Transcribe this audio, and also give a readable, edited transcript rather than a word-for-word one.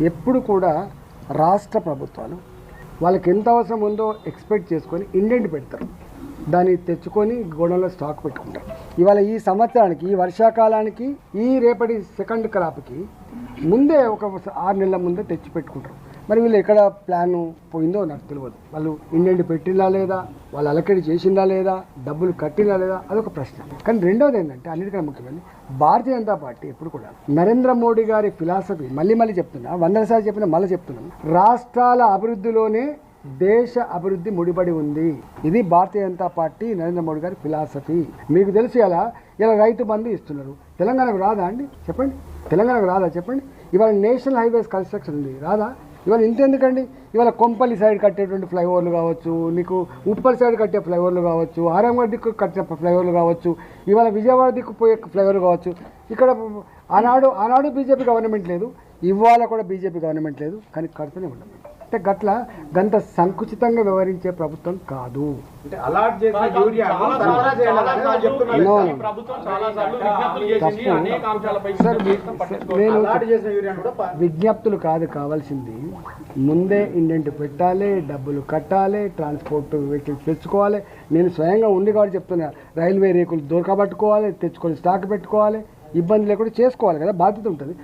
ఎప్పుడు కూడా రాష్ట్ర ప్రభుత్వాలు వాళ్ళకి ఎంత అవసరం ఉందో ఎక్స్పెక్ట్ చేసుకొని ఇండెంట్ పెడతారు, దాన్ని తెచ్చుకొని గోడౌన్లో స్టాక్ పెట్టుకుంటారు. ఇవాళ ఈ సంవత్సరానికి, ఈ వర్షాకాలానికి, ఈ రేపటి సెకండ్ క్రాప్కి ముందే ఒక 6 నెలల ముందే తెచ్చి పెట్టుకుంటారు. మరి వీళ్ళు ఎక్కడ ప్లాన్ పోయిందో నాకు తెలియదు. వాళ్ళు ఇండెంట్ పెట్టిందా లేదా, వాళ్ళు అలకేట్ చేసిందా లేదా, డబ్బులు కట్టిందా లేదా, అదొక ప్రశ్న. కానీ రెండోది ఏంటంటే, అన్నిటికన్నా ముఖ్యమైనది భారతీయ జనతా పార్టీ ఎప్పుడు కూడా నరేంద్ర మోడీ గారి ఫిలాసఫీ మళ్ళీ చెప్తున్నా, 100 సార్లు చెప్పినా మళ్ళీ చెప్తున్నాను, రాష్ట్రాల అభివృద్ధిలోనే దేశ అభివృద్ధి ముడిపడి ఉంది. ఇది భారతీయ జనతా పార్టీ నరేంద్ర మోడీ గారి ఫిలాసఫీ. మీకు తెలిసి ఇలా రైతు బంధు ఇస్తున్నారు. తెలంగాణకు రాదా అండి చెప్పండి? తెలంగాణకు రాదా చెప్పండి? ఇవాళ నేషనల్ హైవేస్ కన్స్ట్రక్షన్ ఉంది, రాదా? ఇవాళ ఇంతెందుకండి, ఇవాళ కొంపల్లి సైడ్ కట్టేటువంటి ఫ్లైఓవర్లు కావచ్చు, నీకు ఉప్పల్ సైడ్ కట్టే ఫ్లైఓవర్లు కావచ్చు, ఆరంగడ్ దిక్కు కట్టే ఫ్లైఓవర్లు కావచ్చు, ఇవాళ విజయవాడ దిక్కు పోయే ఫ్లైఓవర్లు కావచ్చు. ఇక్కడ ఆనాడు బీజేపీ గవర్నమెంట్ లేదు, ఇవాళ కూడా బీజేపీ గవర్నమెంట్ లేదు, కానీ కడుతూనే ఉండదు. అంటే గట్ల గంత సంకుచితంగా వ్యవహరించే ప్రభుత్వం కాదు. విజ్ఞప్తులు కాదు కావాల్సింది, ముందే ఇండెంట్ పెట్టాలి, డబ్బులు కట్టాలి, ట్రాన్స్పోర్ట్ వెహికల్స్ తెచ్చుకోవాలి. నేను స్వయంగా ఉండి కాబట్టి చెప్తున్నా, రైల్వే రేకులు దొరకబట్టుకోవాలి, తెచ్చుకొని స్టాక్ పెట్టుకోవాలి, ఇబ్బంది లేకుండా చేసుకోవాలి కదా, బాధ్యత ఉంటుంది.